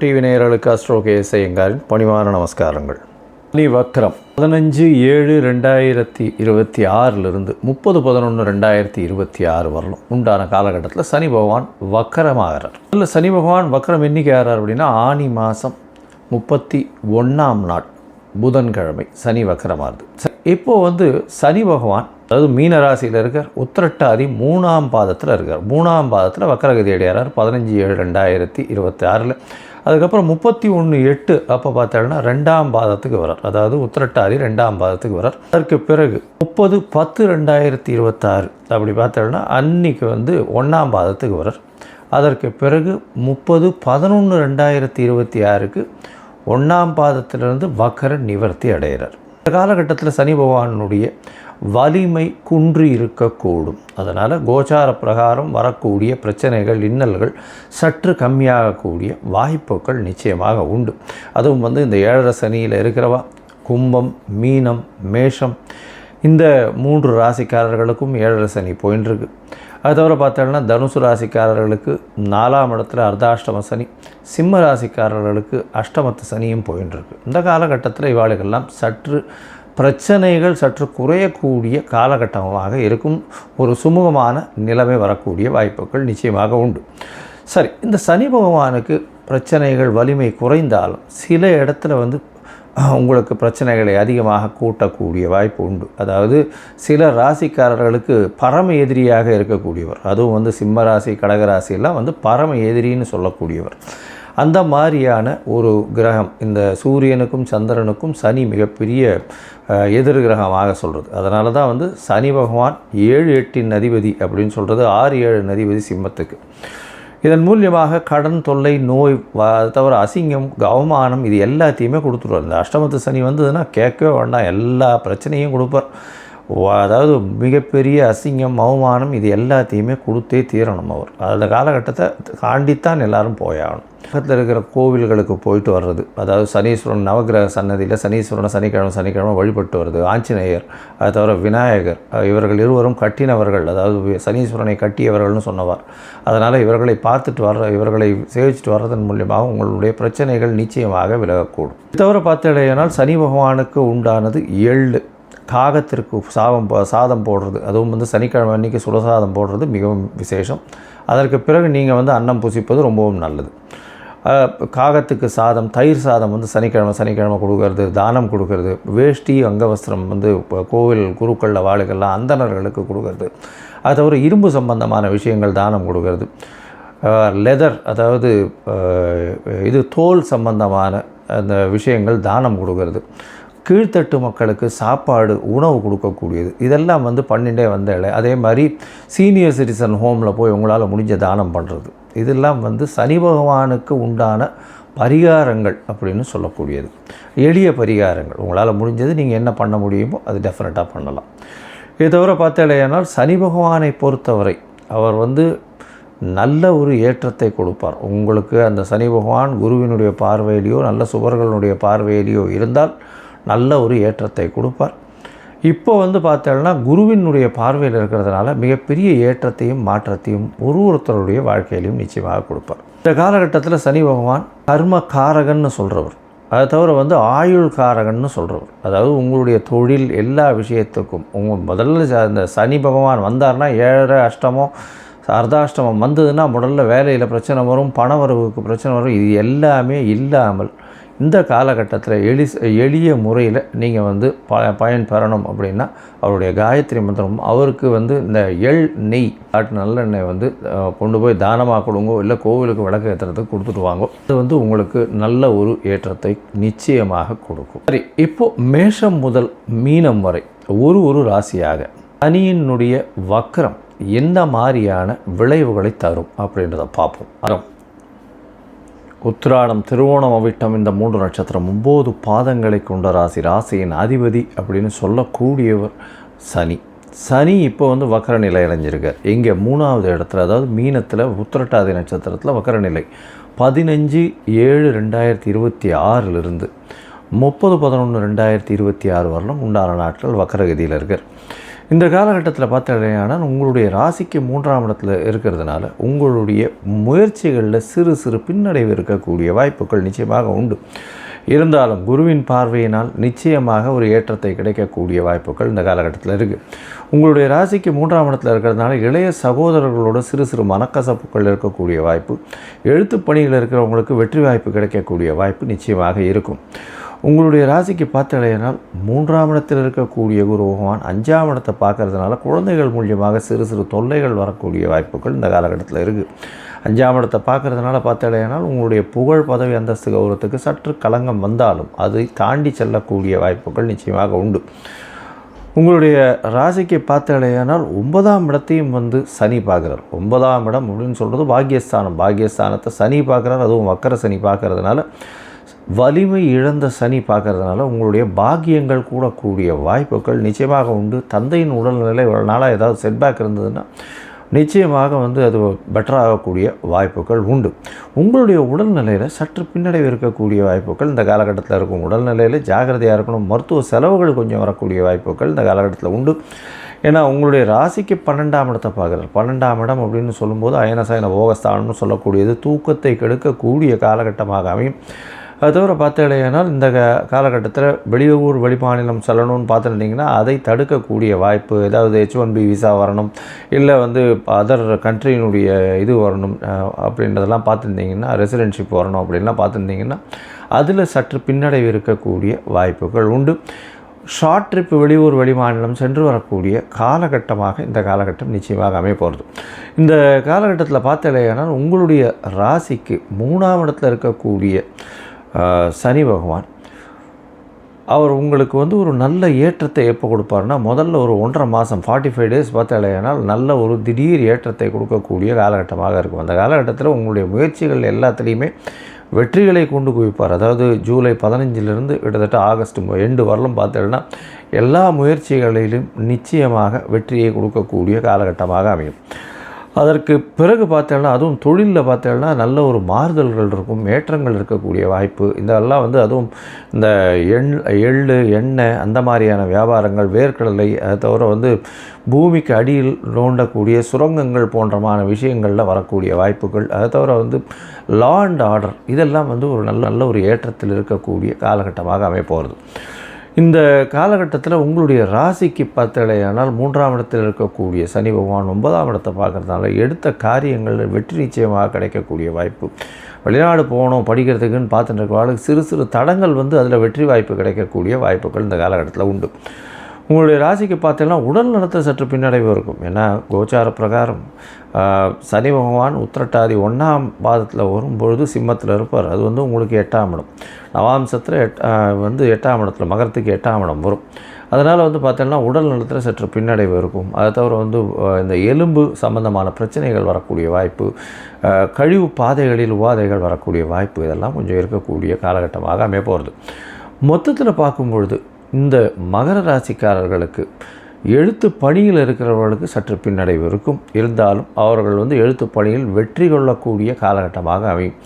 TV நேயர்களுக்கு astro KSI எங்காரின் பணிவான நமஸ்காரங்கள். சனி வக்ரம் 15/7/2026 30/11/2026 வரலும் உண்டான காலகட்டத்தில் சனி பகவான் வக்கரமாகிறார். அதில் சனி பகவான் வக்கரம் என்னைக்கு ஆகிறார் அப்படின்னா ஆனி மாதம் 31ஆம் நாள் புதன்கிழமை சனி வக்கரமாகுது. இப்போது சனி பகவான் அதாவது மீன ராசியில் இருக்கார், உத்திரட்டாதி 3ஆம் பாதத்தில் இருக்கார். 3ஆம் பாதத்தில் வக்கரகதி அடையார் 15/7/2026. அதுக்கப்புறம் 31/8 அப்போ பார்த்தோம்னா 2ஆம் பாதத்துக்கு வரார், அதாவது உத்திரட்டாதி 2ஆம் பாதத்துக்கு வரார். அதற்கு பிறகு 30/10/2026 அப்படி பார்த்தோம்னா அன்னைக்கு 1ஆம் பாதத்துக்கு வரார். அதற்கு பிறகு 30/11/2026க்கு 1ஆம் பாதத்திலிருந்து வக்கர நிவர்த்தி அடைகிறார். இந்த காலகட்டத்தில் சனி பகவானுடைய வலிமை குன்றி இருக்கக்கூடும். அதனால் கோச்சார பிரகாரம் வரக்கூடிய பிரச்சனைகள் இன்னல்கள் சற்று கம்மியாகக்கூடிய வாய்ப்புகள் நிச்சயமாக உண்டு. அதுவும் இந்த 7.5 சனியில் இருக்கிறவா கும்பம், மீனம், மேஷம் இந்த 3 ராசிக்காரர்களுக்கும் 7.5 சனி போயின்னு இருக்கு. அது தவிர பார்த்தோம்னா தனுசு ராசிக்காரர்களுக்கு 4ஆம் இடத்துல அர்த்தாஷ்டம சனி, சிம்ம ராசிக்காரர்களுக்கு அஷ்டமத்து சனியும் போயின்னு இருக்கு. இந்த காலகட்டத்தில் இவாளுக்கெல்லாம் சற்று பிரச்சனைகள் சற்று குறையக்கூடிய காலகட்டமாக இருக்கும். ஒரு சுமூகமான நிலைமை வரக்கூடிய வாய்ப்புகள் நிச்சயமாக உண்டு. சரி, இந்த சனி பகவானுக்கு பிரச்சனைகள் வலிமை குறைந்தாலும் சில இடத்துல உங்களுக்கு பிரச்சனைகளை அதிகமாக கூட்டக்கூடிய வாய்ப்பு உண்டு. அதாவது சில ராசிக்காரர்களுக்கு பரம எதிரியாக இருக்கக்கூடியவர், அதுவும் சிம்ம ராசி கடகராசியெல்லாம் பரம எதிரின்னு சொல்லக்கூடியவர். அந்த மாதிரியான ஒரு கிரகம் இந்த சூரியனுக்கும் சந்திரனுக்கும் சனி மிகப்பெரிய எதிர் கிரகமாக சொல்கிறது. அதனால தான் சனி பகவான் 7-8 அதிபதி அப்படின்னு சொல்கிறது, 6-7 அதிபதி சிம்மத்துக்கு. இதன் மூலியமாக கடன் தொல்லை, நோய், தவிர அசிங்கம், அவமானம் இது எல்லாத்தையுமே கொடுத்துருவார். இந்த அஷ்டமத்து சனி வந்ததுன்னா கேட்கவே வேண்டாம், எல்லா பிரச்சனையும் கொடுப்பார். அதாவது மிகப்பெரிய அசிங்கம், அவமானம் இது எல்லாத்தையுமே கொடுத்தே தீரணும் அவர். அந்த காலகட்டத்தை தாண்டித்தான் எல்லோரும் போயாகணும். பக்கத்தில் இருக்கிற கோவில்களுக்கு போயிட்டு வர்றது, அதாவது சனீஸ்வரன் நவகிரக சன்னதியில் சனீஸ்வரனை சனிக்கிழமை வழிபட்டு வருது. ஆஞ்சநேயர், அது தவிர விநாயகர், இவர்கள் இருவரும் கட்டினவர்கள், அதாவது சனீஸ்வரனை கட்டியவர்கள்னு சொன்னவார். அதனால் இவர்களை பார்த்துட்டு இவர்களை சேவிச்சுட்டு வர்றதன் மூலியமாக உங்களுடைய பிரச்சனைகள் நிச்சயமாக விலகக்கூடும். இது தவிர பார்த்தீங்கன்னா சனி பகவானுக்கு உண்டானது எள்ளு, காகத்திற்கு சாதம் போடுறது, அதுவும் சனிக்கிழமை அன்றைக்கி சுடசாதம் போடுறது மிகவும் விசேஷம். அதற்கு பிறகு நீங்கள் அன்னம் புசிப்பது ரொம்பவும் நல்லது. காகத்துக்கு சாதம், தயிர் சாதம் சனிக்கிழமை கொடுக்கறது, தானம் கொடுக்கறது, வேஷ்டி அங்கவஸ்திரம் கோவில் குருக்களில் வாழுகள்லாம் அந்தணர்களுக்கு கொடுக்கறது, அது தவிர இரும்பு சம்பந்தமான விஷயங்கள் தானம் கொடுக்கறது, லெதர் அதாவது இது தோல் சம்பந்தமான அந்த விஷயங்கள் தானம் கொடுக்கறது, கீழ்த்தட்டு மக்களுக்கு சாப்பாடு உணவு கொடுக்கக்கூடியது, இதெல்லாம் பண்ணிகிட்டே வந்தாலே. அதே மாதிரி சீனியர் சிட்டிசன் ஹோமில் போய் உங்களால் முடிஞ்ச தானம் பண்ணுறது, இதெல்லாம் சனி பகவானுக்கு உண்டான பரிகாரங்கள் அப்படின்னு சொல்லக்கூடியது. எளிய பரிகாரங்கள் உங்களால் முடிஞ்சது நீங்கள் என்ன பண்ண முடியுமோ அது டெஃபினட்டாக பண்ணலாம். இது தவிர பார்த்தாலேயானால் சனி பகவானை பொறுத்தவரை அவர் நல்ல ஒரு ஏற்றத்தை கொடுப்பார் உங்களுக்கு. அந்த சனி பகவான் குருவினுடைய பார்வையிலையோ நல்ல சுபர்களுடைய பார்வையிலையோ இருந்தால் நல்ல ஒரு ஏற்றத்தை கொடுப்பார். இப்போ பார்த்தோம்னா குருவினுடைய பார்வையில் இருக்கிறதுனால மிகப்பெரிய ஏற்றத்தையும் மாற்றத்தையும் ஒருத்தருடைய வாழ்க்கையிலையும் நிச்சயமாக கொடுப்பார். இந்த காலகட்டத்தில் சனி பகவான் கர்ம காரகன்னு சொல்கிறவர், அதை தவிர ஆயுள் காரகன்னு சொல்கிறவர். அதாவது உங்களுடைய தொழில் எல்லா விஷயத்துக்கும் முதல்ல அந்த சனி பகவான் வந்தார்னா 7 அஷ்டமம் அர்த்தாஷ்டமம் வந்ததுன்னா முதல்ல வேலையில் பிரச்சனை வரும், பணவரவுக்கு பிரச்சனை வரும். இது எல்லாமே இல்லாமல் இந்த காலகட்டத்தில் எளிய முறையில் நீங்கள் பயன் பெறணும் அப்படின்னா அவருடைய காயத்ரி மந்திரம், அவருக்கு இந்த எள் நெய் நல்லெண்ணெய் கொண்டு போய் தானமாக கொடுங்கோ, இல்லை கோவிலுக்கு விளக்கு ஏற்றுறதுக்கு கொடுத்துட்டு வாங்கோ. அது உங்களுக்கு நல்ல ஒரு ஏற்றத்தை நிச்சயமாக கொடுக்கும். சரி, இப்போது மேஷம் முதல் மீனம் வரை ஒரு ராசியாக சனியினுடைய வக்ரம் என்ன மாதிரியான விளைவுகளை தரும் அப்படின்றத பார்ப்போம். உத்திராடம், திருவோணம், அவிட்டம் இந்த 3 நட்சத்திரம் 9 பாதங்களை கொண்ட ராசி. ராசியின் அதிபதி அப்படின்னு சொல்லக்கூடியவர் சனி. சனி இப்போ வக்கர நிலை அடைஞ்சிருக்கார். இங்கே 3ஆவது இடத்துல, அதாவது மீனத்தில் உத்திரட்டாதி நட்சத்திரத்தில் வக்கர நிலை 15/7/2026 30/11/2026 வரலும் உண்டான நாட்கள் வக்கரகதியில் இருக்கார். இந்த காலகட்டத்தில் பார்த்தீங்கன்னா உங்களுடைய ராசிக்கு 3ஆம் இடத்துல இருக்கிறதுனால உங்களுடைய முயற்சிகளில் சிறு சிறு பின்னடைவு இருக்கக்கூடிய வாய்ப்புகள் நிச்சயமாக உண்டு. இருந்தாலும் குருவின் பார்வையினால் நிச்சயமாக ஒரு ஏற்றத்தை கிடைக்கக்கூடிய வாய்ப்புகள் இந்த காலகட்டத்தில் இருக்குது. உங்களுடைய ராசிக்கு 3ஆம் இடத்துல இருக்கிறதுனால இளைய சகோதரர்களோட சிறு சிறு மனக்கசப்புகள் இருக்கக்கூடிய வாய்ப்பு, எழுத்து பணியில் இருக்கிறவங்களுக்கு வெற்றி வாய்ப்பு கிடைக்கக்கூடிய வாய்ப்பு நிச்சயமாக இருக்கும். உங்களுடைய ராசிக்கு பார்த்தீங்கன்னா 3ஆம் இடத்தில் இருக்கக்கூடிய குரு பகவான் 5ஆம் இடத்தை பார்க்கறதுனால குழந்தைகள் மூலியமாக சிறு சிறு தொல்லைகள் வரக்கூடிய வாய்ப்புகள் இந்த காலகட்டத்தில் இருக்குது. 5ஆம் இடத்தை பார்க்கறதுனால பார்த்தீங்கன்னா உங்களுடைய புகழ், பதவி, அந்தஸ்து, கௌரவத்துக்கு சற்று களங்கம் வந்தாலும் அதை தாண்டி செல்லக்கூடிய வாய்ப்புகள் நிச்சயமாக உண்டு. உங்களுடைய ராசிக்கு பார்த்தீங்கன்னா 9ஆம் இடத்தையும் சனி பார்க்குறார். 9ஆம் இடம் அப்படின்னு சொல்கிறது பாக்கியஸ்தானம். பாக்கியஸ்தானத்தை சனி பார்க்குறார், அதுவும் வக்கர சனி பார்க்கறதுனால, வலிமை இழந்த சனி பார்க்கறதுனால உங்களுடைய பாக்கியங்கள் கூடக்கூடிய வாய்ப்புகள் நிச்சயமாக உண்டு. தந்தையின் உடல்நிலை ஒரு நாளாக ஏதாவது செட்பேக் இருந்ததுன்னா நிச்சயமாக அது பெட்டராகக்கூடிய வாய்ப்புகள் உண்டு. உங்களுடைய உடல்நிலையில் சற்று பின்னடைவு இருக்கக்கூடிய வாய்ப்புகள் இந்த காலகட்டத்தில் இருக்கும். உடல்நிலையில் ஜாகிரதையாக இருக்கணும். மருத்துவ செலவுகள் கொஞ்சம் வரக்கூடிய வாய்ப்புகள் இந்த காலகட்டத்தில் உண்டு. ஏன்னா உங்களுடைய ராசிக்கு 12ஆம் இடத்தை பார்க்குறார். 12ஆம் இடம் அப்படின்னு சொல்லும்போது அயனசயன போகஸ்தானம்னு சொல்லக்கூடியது தூக்கத்தை கெடுக்கக்கூடிய காலகட்டமாக அமையும். அது தவிர பார்த்தீங்கன்னா இந்த காலகட்டத்தில் வெளியூர் வெளிமாநிலம் செல்லணும்னு பார்த்துட்டிங்கன்னா அதை தடுக்கக்கூடிய வாய்ப்பு, ஏதாவது H1B விசா வரணும், இல்லை அதர் கண்ட்ரியினுடைய இது வரணும் அப்படின்றதெல்லாம் பார்த்துருந்தீங்கன்னா, ரெசிடென்ஷிப் வரணும் அப்படின்லாம் பார்த்துருந்தீங்கன்னா அதில் சற்று பின்னடைவு இருக்கக்கூடிய வாய்ப்புகள் உண்டு. ஷார்ட் ட்ரிப் வெளியூர் வெளிமாநிலம் சென்று வரக்கூடிய காலகட்டமாக இந்த காலகட்டம் நிச்சயமாக அமையப்போகிறது. இந்த காலகட்டத்தில் பார்த்தீங்கன்னா உங்களுடைய ராசிக்கு 3ஆம் இடத்தில் இருக்கக்கூடிய சனி பகவான் அவர் உங்களுக்கு ஒரு நல்ல ஏற்றத்தை எப்போ கொடுப்பாருன்னா, முதல்ல ஒரு 1.5 மாதம் 45 டேஸ் பார்த்தாலேனா நல்ல ஒரு திடீர் ஏற்றத்தை கொடுக்கக்கூடிய காலகட்டமாக இருக்கும். அந்த காலகட்டத்தில் உங்களுடைய முயற்சிகள் எல்லாத்துலேயுமே வெற்றிகளை கொண்டு குவிப்பார். அதாவது ஜூலை 15லிருந்து கிட்டத்தட்ட ஆகஸ்ட் எண்டு வரலும் பார்த்தீங்கன்னா எல்லா முயற்சிகளிலும் நிச்சயமாக வெற்றியை கொடுக்கக்கூடிய காலகட்டமாக அமையும். அதற்கு பிறகு பார்த்தேன்னா அதுவும் தொழிலில் பார்த்தேன்னா நல்ல ஒரு மாறுதல்கள் இருக்கும், ஏற்றங்கள் இருக்கக்கூடிய வாய்ப்பு. இதெல்லாம் அதுவும் இந்த எள், எண்ணெய் அந்த மாதிரியான வியாபாரங்கள், வேர்க்கடலை, அதை தவிர பூமிக்கு அடியில் நோண்டக்கூடிய சுரங்கங்கள் போன்றமான விஷயங்களில் வரக்கூடிய வாய்ப்புகள், அதை தவிர லா அண்ட் ஆர்டர் இதெல்லாம் ஒரு நல்ல ஒரு ஏற்றத்தில் இருக்கக்கூடிய காலகட்டமாக அமையப்போகிறது. இந்த காலகட்டத்தில் உங்களுடைய ராசிக்கு பார்த்தலையானால் 3ஆம் இடத்தில் இருக்கக்கூடிய சனி பகவான் 9ஆம் இடத்தை பார்க்குறதுனால எடுத்த காரியங்கள் வெற்றி நிச்சயமாக கிடைக்கக்கூடிய வாய்ப்பு. வெளிநாடு போகணும் படிக்கிறதுக்குன்னு பார்த்துட்டு இருக்கிறவங்களுக்கு சிறு சிறு தடங்கள் அதில் வெற்றி வாய்ப்பு கிடைக்கக்கூடிய வாய்ப்புகள் இந்த காலகட்டத்தில் உண்டு. உங்களுடைய ராசிக்கு பார்த்தீங்கன்னா உடல் நலத்தை சற்று பின்னடைவு இருக்கும். ஏன்னா கோச்சார பிரகாரம் சனி பகவான் உத்திரட்டாதி 1ஆம் பாதத்தில் வரும்பொழுது சிம்மத்தில் இருப்பார். அது உங்களுக்கு 8ஆம் இடம். நவாம்சத்தில் 8ஆம் இடத்துல மகரத்துக்கு 8ஆம் இடம் வரும். அதனால் பார்த்தீங்கன்னா உடல் நலத்தில் சற்று பின்னடைவு இருக்கும். அதை தவிர இந்த எலும்பு சம்பந்தமான பிரச்சனைகள் வரக்கூடிய வாய்ப்பு, கழிவு பாதைகளில் உபாதைகள் வரக்கூடிய வாய்ப்பு, இதெல்லாம் கொஞ்சம் இருக்கக்கூடிய காலகட்டமாக அமையப்போகிறது. மொத்தத்தில் பார்க்கும்பொழுது இந்த மகர ராசிக்காரர்களுக்கு எழுத்து பணியில் இருக்கிறவர்களுக்கு சற்று பின்னடைவு இருக்கும். இருந்தாலும் அவர்கள் எழுத்து பணியில் வெற்றி கொள்ளக்கூடிய காலகட்டமாக அமையும்.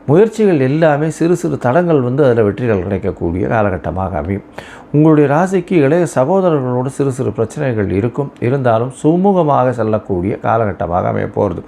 முயற்சிகள் எல்லாமே சிறு சிறு தடங்கள் அதில் வெற்றிகள் கிடைக்கக்கூடிய காலகட்டமாக அமையும். உங்களுடைய ராசிக்கு இளைய சகோதரர்களோடு சிறு சிறு பிரச்சனைகள் இருக்கும். இருந்தாலும் சுமூகமாக செல்லக்கூடிய காலகட்டமாக அமைய போகிறது.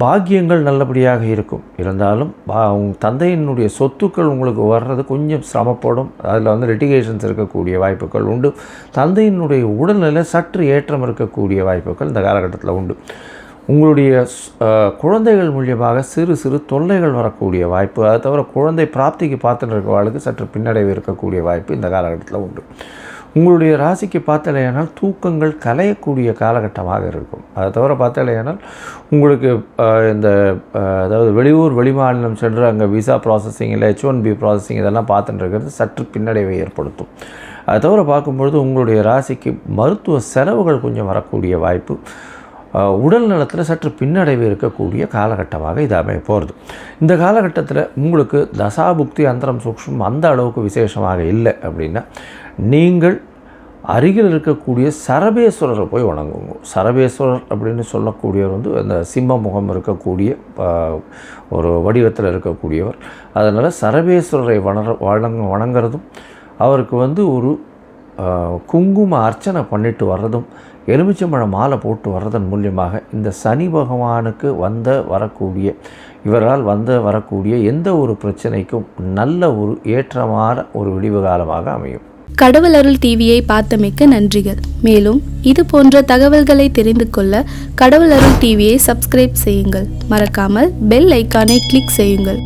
பாக்கியங்கள் நல்லபடியாக இருக்கும். இருந்தாலும் தந்தையினுடைய சொத்துக்கள் உங்களுக்கு வர்றது கொஞ்சம் சிரமப்படும். அதில் லிட்டிகேஷன்ஸ் இருக்கக்கூடிய வாய்ப்புகள் உண்டு. தந்தையினுடைய உடல்நிலை சற்று ஏற்றம் இருக்கக்கூடிய வாய்ப்புகள் இந்த காலகட்டத்தில் உண்டு. உங்களுடைய குழந்தைகள் மூலியமாக சிறு சிறு தொல்லைகள் வரக்கூடிய வாய்ப்பு, அதை தவிர குழந்தை பிராப்திக்கு பார்த்துட்டு இருக்கிறவர்களுக்கு சற்று பின்னடைவு இருக்கக்கூடிய வாய்ப்பு இந்த காலகட்டத்தில் உண்டு. உங்களுடைய ராசிக்கு பார்த்தாலேயானால் தூக்கங்கள் கலையக்கூடிய காலகட்டமாக இருக்கும். அதை தவிர பார்த்தாலேயானால் உங்களுக்கு அதாவது வெளியூர் வெளிமாநிலம் சென்று அங்கே விசா ப்ராசஸிங் இல்லை H1B ப்ராசஸிங் இதெல்லாம் பார்த்துட்டு இருக்கிறது சற்று பின்னடைவை ஏற்படுத்தும். அதை தவிர பார்க்கும்பொழுது உங்களுடைய ராசிக்கு மருத்துவ செலவுகள் கொஞ்சம் வரக்கூடிய வாய்ப்பு, உடல் நலத்தில் சற்று பின்னடைவு இருக்கக்கூடிய காலகட்டமாக இது அமைய போகிறது. இந்த காலகட்டத்தில் உங்களுக்கு தசாபுக்தி அந்தரம் சூக்ஷ்மம் அந்த அளவுக்கு விசேஷமாக இல்லை அப்படின்னா நீங்கள் அருகில் இருக்கக்கூடிய சரபேஸ்வரரை போய் வணங்குங்க. சரபேஸ்வரர் அப்படின்னு சொல்லக்கூடியவர் அந்த சிம்ம முகம் இருக்கக்கூடிய ஒரு வடிவத்தில் இருக்கக்கூடியவர். அதனால் சரபேஸ்வரரை வணங்குறதும் அவருக்கு ஒரு குங்கும அர்ச்சனை பண்ணிட்டு வர்றதும் எலுமிச்சம்பழம் மாலை போட்டு வர்றதன் மூலியமாக இந்த சனி பகவானுக்கு இவரால் வரக்கூடிய எந்த ஒரு பிரச்சனைக்கும் நல்ல ஒரு ஏற்றமான ஒரு விடிவு காலமாக அமையும். கடவுள் அருள் டிவியை பார்த்தமைக்கு நன்றிகள். மேலும் இது போன்ற தகவல்களை தெரிந்து கொள்ள கடவுள் அருள் டிவியை சப்ஸ்கிரைப் செய்யுங்கள். மறக்காமல் பெல் ஐக்கானை கிளிக் செய்யுங்கள்.